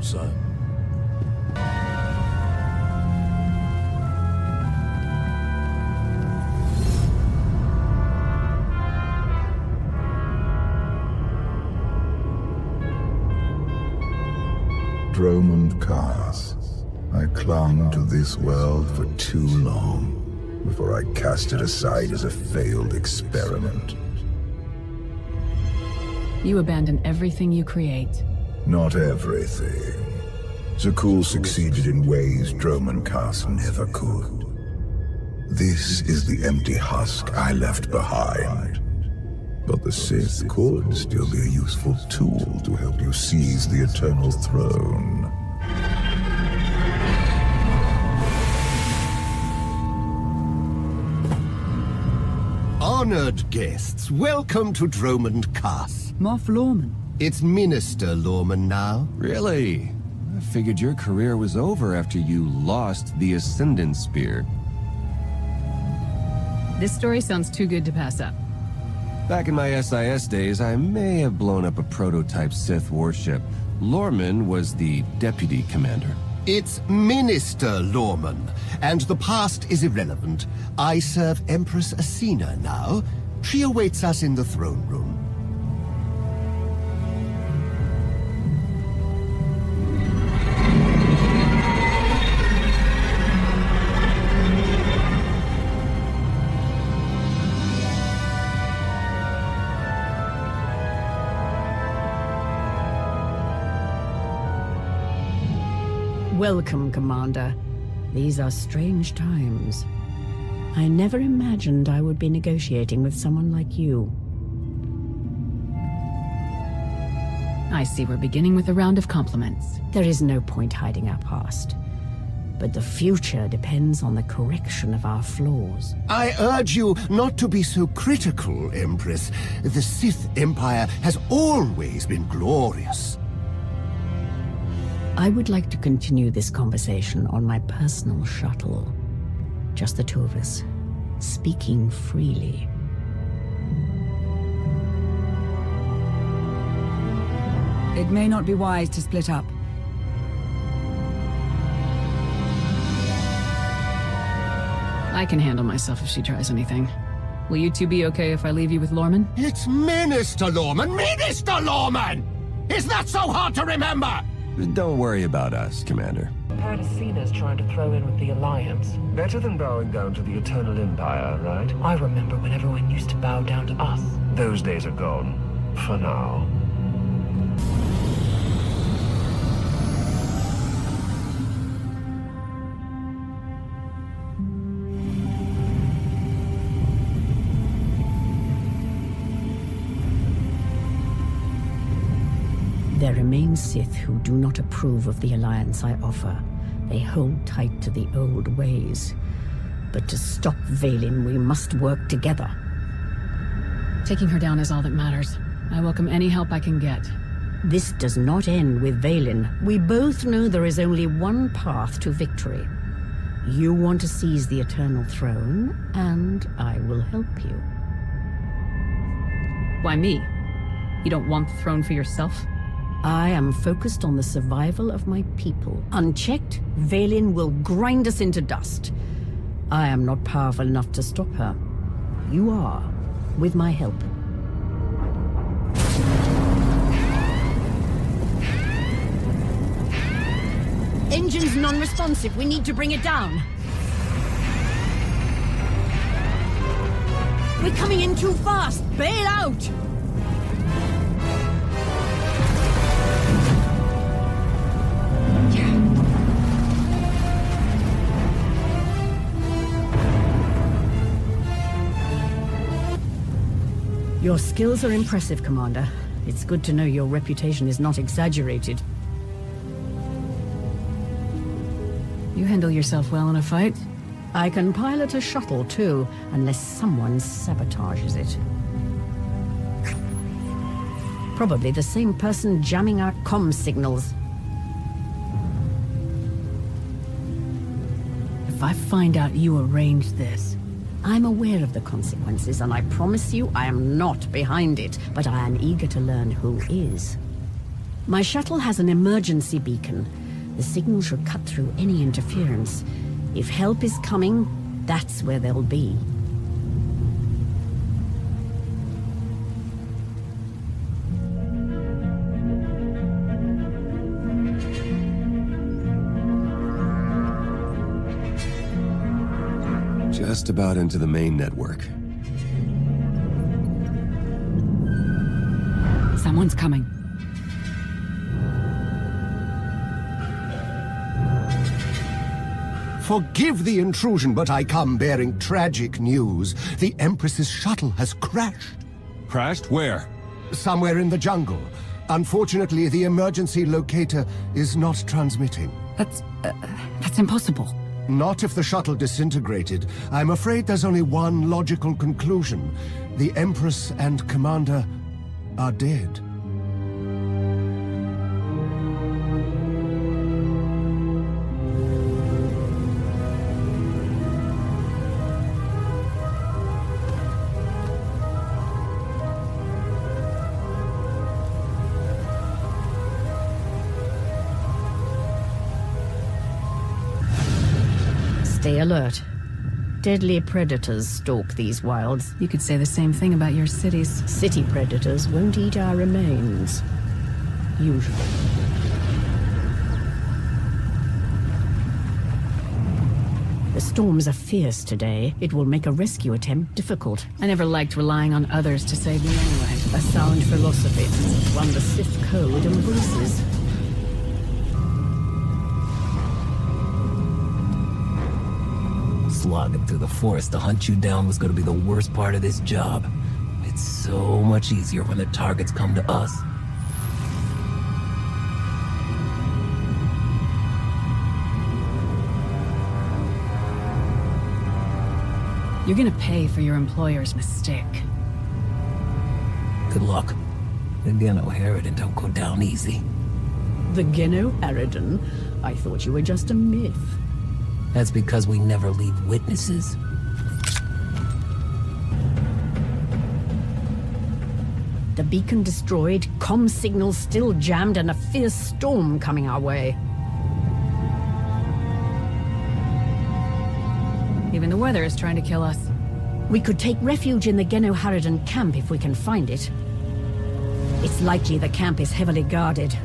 thought so. Dromund Kaas. I clung to this world for too long before I cast it aside as a failed experiment. You abandon everything you create. Not everything. Zakul succeeded in ways Dromund Kaas never could. This is the empty husk I left behind. But the Sith could still be a useful tool to help you seize the Eternal Throne. Honored guests, welcome to Dromund Kaas. Moff Lorman. It's Minister Lorman now. Really? I figured your career was over after you lost the Ascendant Spear. This story sounds too good to pass up. Back in my SIS days, I may have blown up a prototype Sith warship. Lorman was the deputy commander. It's Minister Lorman, and the past is irrelevant. I serve Empress Asina now. She awaits us in the throne room. Welcome, Commander. These are strange times. I never imagined I would be negotiating with someone like you. I see we're beginning with a round of compliments. There is no point hiding our past. But the future depends on the correction of our flaws. I urge you not to be so critical, Empress. The Sith Empire has always been glorious. I would like to continue this conversation on my personal shuttle. Just the two of us, speaking freely. It may not be wise to split up. I can handle myself if she tries anything. Will you two be okay if I leave you with Lorman? It's Minister Lorman! Minister Lorman! Is that so hard to remember? Don't worry about us, Commander. Heard Asina's trying to throw in with the Alliance. Better than bowing down to the Eternal Empire, right? I remember when everyone used to bow down to us. Those days are gone. For now. There remain Sith who do not approve of the alliance I offer. They hold tight to the old ways. But to stop Vaylin, we must work together. Taking her down is all that matters. I welcome any help I can get. This does not end with Vaylin. We both know there is only one path to victory. You want to seize the Eternal Throne, and I will help you. Why me? You don't want the throne for yourself? I am focused on the survival of my people. Unchecked, Vaylin will grind us into dust. I am not powerful enough to stop her. You are, with my help. Engine's non-responsive. We need to bring it down. We're coming in too fast. Bail out! Your skills are impressive, Commander. It's good to know your reputation is not exaggerated. You handle yourself well in a fight. I can pilot a shuttle, too, unless someone sabotages it. Probably the same person jamming our comm signals. If I find out you arranged this... I'm aware of the consequences, and I promise you I am not behind it, but I am eager to learn who is. My shuttle has an emergency beacon. The signal should cut through any interference. If help is coming, that's where they'll be. Just about into the main network. Someone's coming. Forgive the intrusion, but I come bearing tragic news. The Empress's shuttle has crashed. Crashed? Where? Somewhere in the jungle. Unfortunately, the emergency locator is not transmitting. That's impossible. Not if the shuttle disintegrated. I'm afraid there's only one logical conclusion. The Empress and Commander are dead. Stay alert. Deadly predators stalk these wilds. You could say the same thing about your cities. City predators won't eat our remains. Usually. The storms are fierce today. It will make a rescue attempt difficult. I never liked relying on others to save me anyway. A sound philosophy. One the Sith code embraces. Slogging through the forest to hunt you down was going to be the worst part of this job. It's so much easier when the targets come to us. You're gonna pay for your employer's mistake. Good luck. The Geno Harridan don't go down easy. The Geno Harridan? I thought you were just a myth. That's because we never leave witnesses. The beacon destroyed, comm signals still jammed, and a fierce storm coming our way. Even the weather is trying to kill us. We could take refuge in the Geno Harridan camp if we can find it. It's likely the camp is heavily guarded.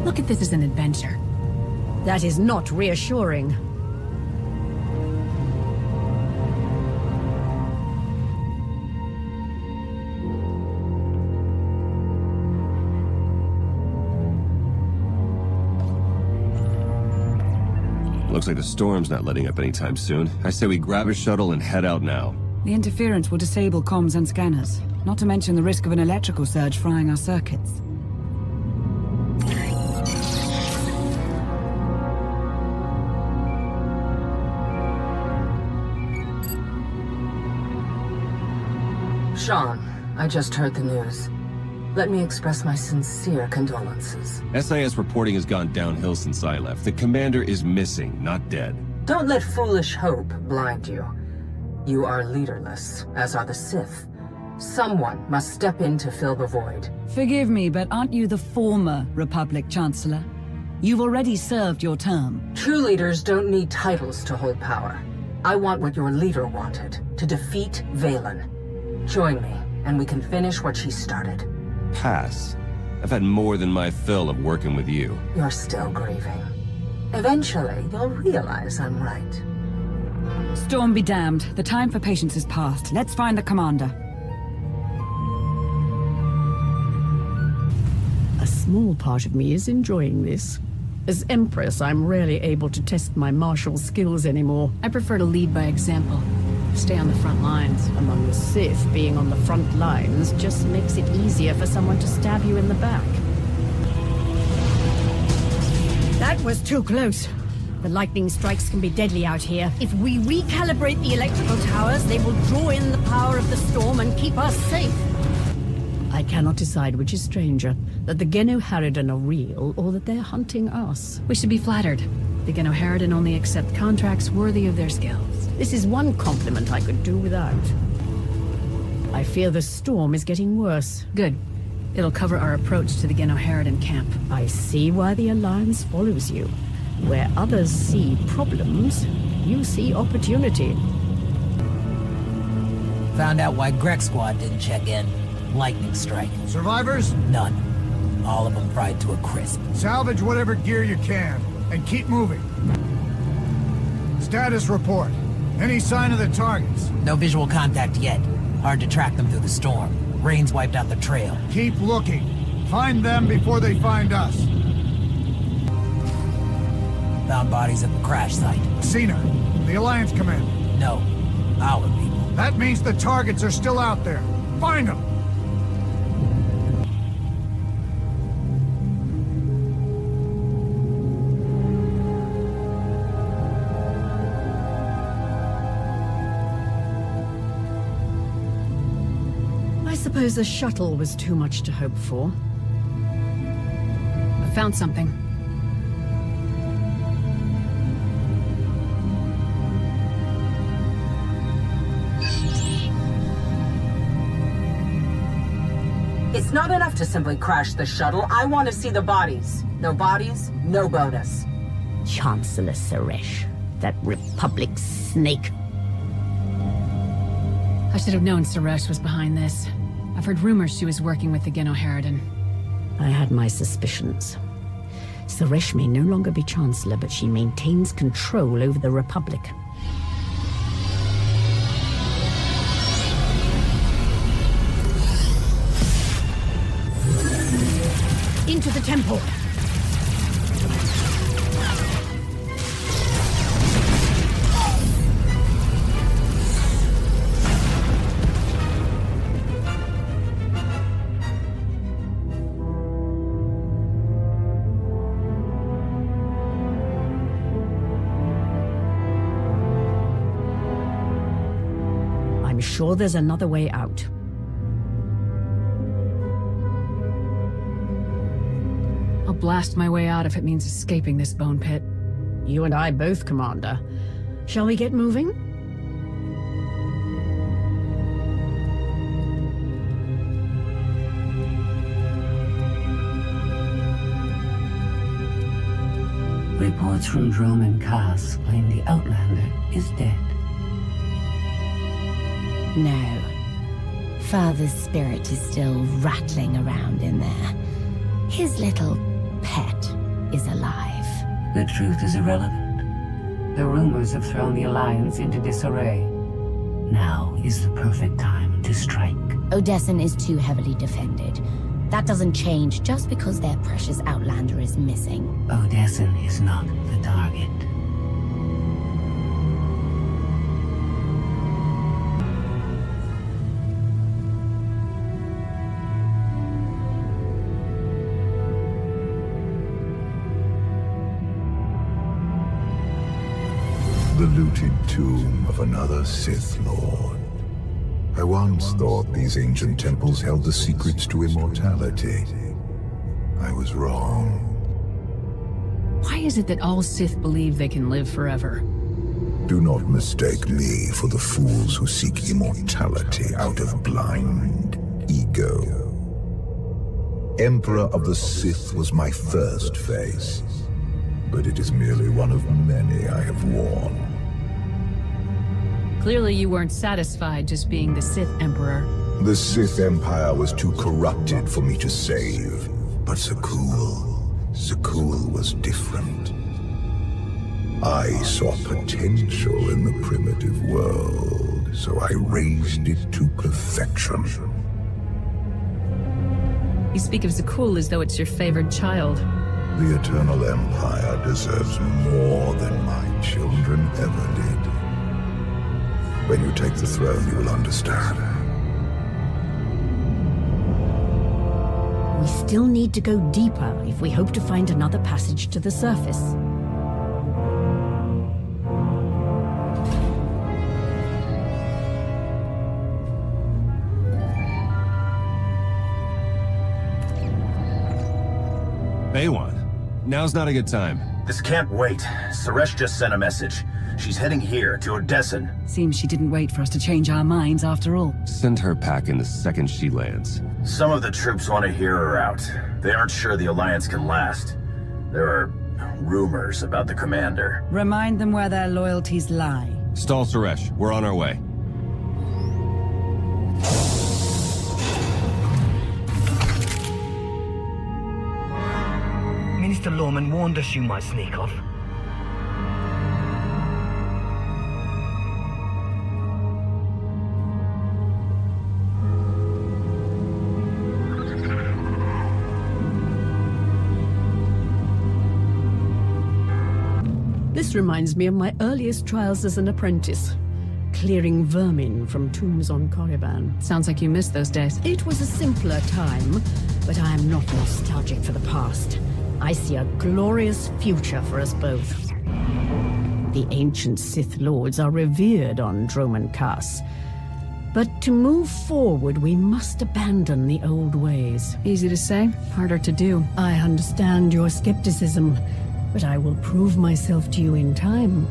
Look at this as an adventure. That is not reassuring. Looks like the storm's not letting up anytime soon. I say we grab a shuttle and head out now. The interference will disable comms and scanners, not to mention the risk of an electrical surge frying our circuits. Sean, I just heard the news. Let me express my sincere condolences. SIS reporting has gone downhill since I left. The commander is missing, not dead. Don't let foolish hope blind you. You are leaderless, as are the Sith. Someone must step in to fill the void. Forgive me, but aren't you the former Republic Chancellor? You've already served your term. True leaders don't need titles to hold power. I want what your leader wanted, to defeat Vaylin. Join me, and we can finish what she started. Pass. I've had more than my fill of working with you. You're still grieving. Eventually, you'll realize I'm right. Storm be damned. The time for patience is past. Let's find the commander. A small part of me is enjoying this. As Empress, I'm rarely able to test my martial skills anymore. I prefer to lead by example. Stay on the front lines. Among the Sith, being on the front lines just makes it easier for someone to stab you in the back. That was too close. The lightning strikes can be deadly out here. If we recalibrate the electrical towers, they will draw in the power of the storm and keep us safe. I cannot decide which is stranger, that the Geno Harridan are real, or that they're hunting us. We should be flattered. The Geno Harridan only accept contracts worthy of their skills. This is one compliment I could do without. I fear the storm is getting worse. Good. It'll cover our approach to the Genoheridan camp. I see why the Alliance follows you. Where others see problems, you see opportunity. Found out why Greg Squad didn't check in. Lightning strike. Survivors? None. All of them fried to a crisp. Salvage whatever gear you can, and keep moving. Status report. Any sign of the targets? No visual contact yet. Hard to track them through the storm. Rain's wiped out the trail. Keep looking. Find them before they find us. Found bodies at the crash site. Seen her. The Alliance commander. No. Our people. That means the targets are still out there. Find them! I suppose the shuttle was too much to hope for. I found something. It's not enough to simply crash the shuttle. I want to see the bodies. No bodies, no bonus. Chancellor Saresh, that Republic snake. I should have known Saresh was behind this. I've heard rumors she was working with the Genoheridan. I had my suspicions. Saresh may no longer be Chancellor, but she maintains control over the Republic. Into the temple! I'm sure there's another way out. I'll blast my way out if it means escaping this bone pit. You and I both, Commander. Shall we get moving? Reports from Droman Kaas claim the Outlander is dead. No. Father's spirit is still rattling around in there. His little pet is alive. The truth is irrelevant. The rumors have thrown the Alliance into disarray. Now is the perfect time to strike. Odessen is too heavily defended. That doesn't change just because their precious Outlander is missing. Odessen is not the target. The looted tomb of another Sith Lord. I once thought these ancient temples held the secrets to immortality. I was wrong. Why is it that all Sith believe they can live forever? Do not mistake me for the fools who seek immortality out of blind ego. Emperor of the Sith was my first face, but it is merely one of many I have worn. Clearly you weren't satisfied just being the Sith Emperor. The Sith Empire was too corrupted for me to save, but Zakul was different. I saw potential in the primitive world, so I raised it to perfection. You speak of Zakul as though it's your favored child. The Eternal Empire deserves more than my children ever did. When you take the throne, you will understand. We still need to go deeper if we hope to find another passage to the surface. Baywan, now's not a good time. This can't wait. Saresh just sent a message. She's heading here, to Odessen. Seems she didn't wait for us to change our minds after all. Send her packing the second she lands. Some of the troops want to hear her out. They aren't sure the Alliance can last. There are rumors about the commander. Remind them where their loyalties lie. Stall Saresh. We're on our way. Minister Lorman warned us you might sneak off. This reminds me of my earliest trials as an apprentice. Clearing vermin from tombs on Korriban. Sounds like you missed those days. It was a simpler time, but I am not nostalgic for the past. I see a glorious future for us both. The ancient Sith Lords are revered on Droman Kaas. But to move forward, we must abandon the old ways. Easy to say, harder to do. I understand your skepticism, but I will prove myself to you in time.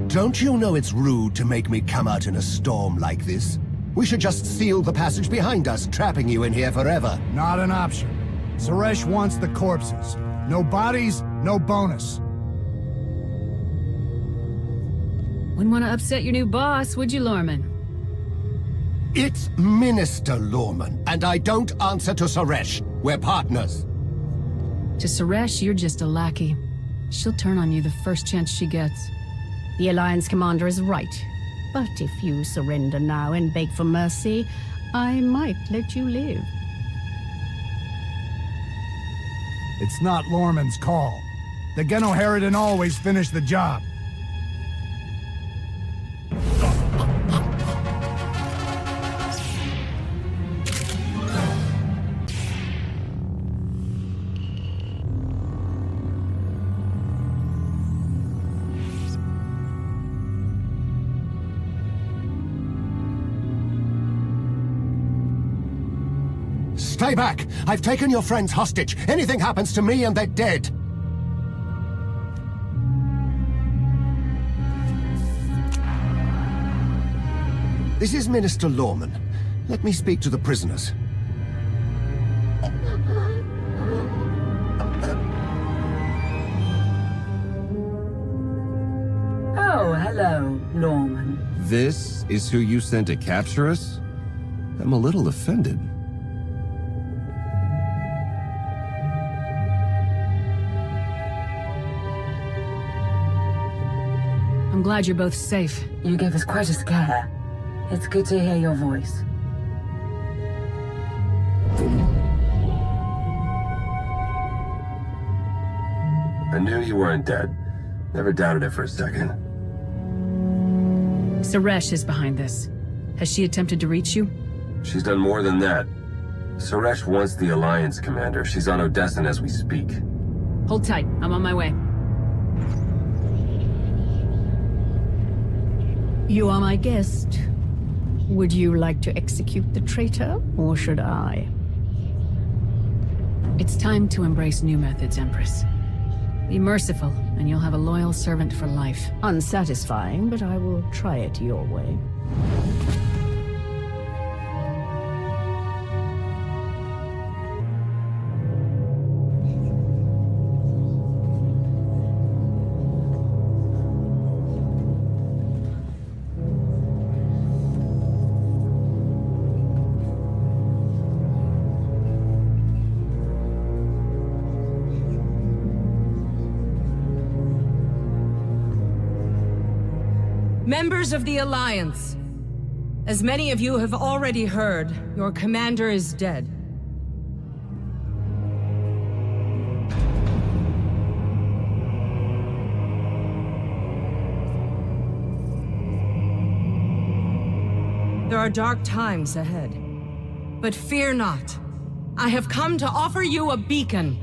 Don't you know it's rude to make me come out in a storm like this? We should just seal the passage behind us, trapping you in here forever. Not an option. Saresh wants the corpses. No bodies, no bonus. Wouldn't want to upset your new boss, would you, Lorman? It's Minister Lorman, and I don't answer to Saresh. We're partners. To Saresh, you're just a lackey. She'll turn on you the first chance she gets. The Alliance commander is right. But if you surrender now and beg for mercy, I might let you live. It's not Lorman's call. The Genoheridin always finish the job. Stay back! I've taken your friends hostage. Anything happens to me and they're dead. This is Minister Lorman. Let me speak to the prisoners. Oh, hello, Lorman. This is who you sent to capture us? I'm a little offended. I'm glad you're both safe. You gave us quite a scare. It's good to hear your voice. I knew you weren't dead. Never doubted it for a second. Saresh is behind this. Has she attempted to reach you? She's done more than that. Saresh wants the Alliance commander. She's on Odessen as we speak. Hold tight. I'm on my way. You are my guest. Would you like to execute the traitor, or should I? It's time to embrace new methods, Empress. Be merciful, and you'll have a loyal servant for life. Unsatisfying, but I will try it your way. Members of the Alliance, as many of you have already heard, your commander is dead. There are dark times ahead, but fear not. I have come to offer you a beacon.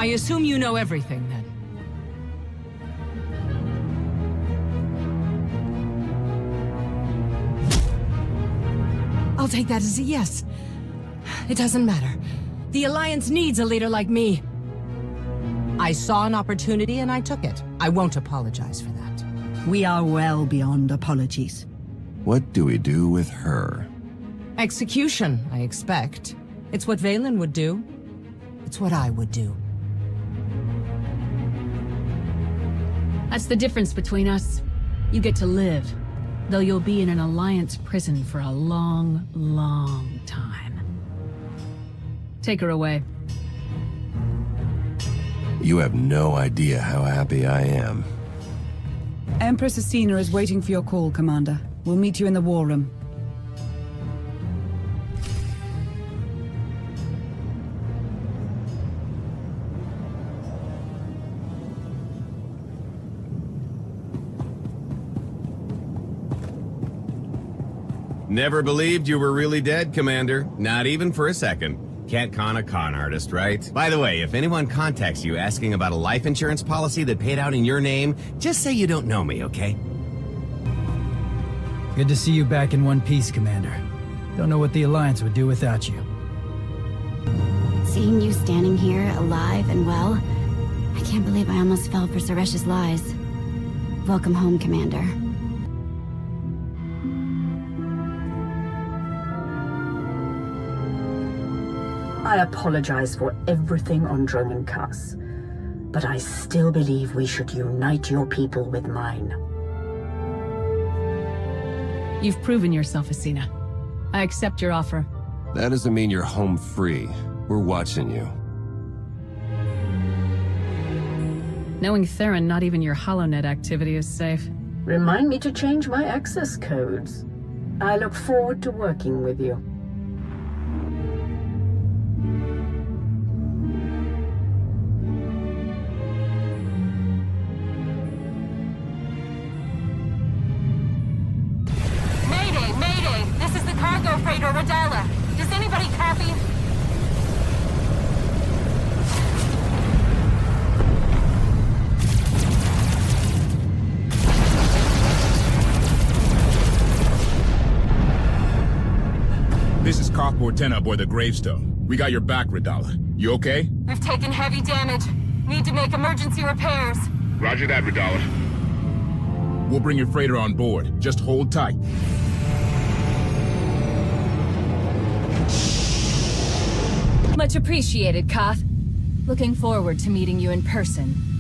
I assume you know everything, then. I'll take that as a yes. It doesn't matter. The Alliance needs a leader like me. I saw an opportunity and I took it. I won't apologize for that. We are well beyond apologies. What do we do with her? Execution, I expect. It's what Vaylin would do. It's what I would do. That's the difference between us. You get to live, though you'll be in an Alliance prison for a long, long time. Take her away. You have no idea how happy I am. Empress Asina is waiting for your call, Commander. We'll meet you in the war room. Never believed you were really dead, Commander. Not even for a second. Can't con a con artist, right? By the way, if anyone contacts you asking about a life insurance policy that paid out in your name, just say you don't know me, okay? Good to see you back in one piece, Commander. Don't know what the Alliance would do without you. Seeing you standing here, alive and well, I can't believe I almost fell for Saresh's lies. Welcome home, Commander. I apologize for everything on Droman Kaas, but I still believe we should unite your people with mine. You've proven yourself, Asina. I accept your offer. That doesn't mean you're home free. We're watching you. Knowing Theron, not even your HoloNet activity is safe. Remind me to change my access codes. I look forward to working with you. Does anybody copy? This is Cockboard 10 aboard the Gravestone. We got your back, Reaaaally. You okay? We've taken heavy damage. Need to make emergency repairs. Roger that, Reaaaally. We'll bring your freighter on board. Just hold tight. Much appreciated, Koth. Looking forward to meeting you in person.